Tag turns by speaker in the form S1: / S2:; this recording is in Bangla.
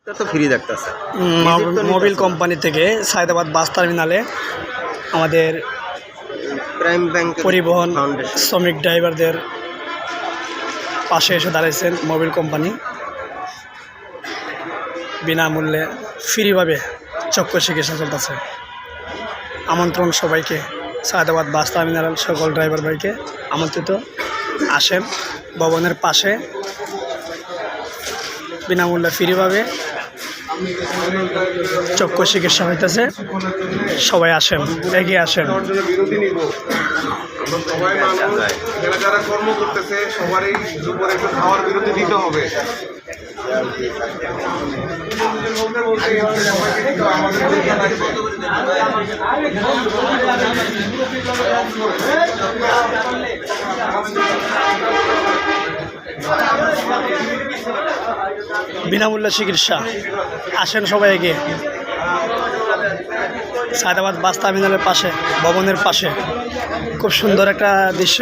S1: তো ফ্রি দেখতেছে
S2: মোবিল কোম্পানি থেকে সায়দাবাদ বাস টার্মিনালে আমাদের
S1: প্রাইম ব্যাংক
S2: পরিবহন শ্রমিক ড্রাইভারদের পাশে এসে দাঁড়িয়েছেন মোবিল কোম্পানি। বিনামূল্যে ফ্রিভাবে চক্ষু চিকিৎসা চলতেছে। আমন্ত্রণ সবাইকে, সায়দাবাদ বাস টার্মিনাল সকল ড্রাইভার ভাইকে আমন্ত্রিত, আসেন। ভবনের পাশে বিনামূল্যে ফ্রিভাবে চক্ষু চিকিৎসা হইতেছে। সবাই আসেন, এগিয়ে আসেন।
S3: সবাই মানুষ যারা কর্ম করতেছে সবারই উপরে একটু খাওয়ার বিরতি দিতে হবে।
S2: বিনামূল্যে চিকিৎসা, আসেন সবাই এগিয়ে। সায়দাবাদ বাস টার্মিনালের পাশে, ভবনের পাশে খুব সুন্দর একটা দৃশ্য।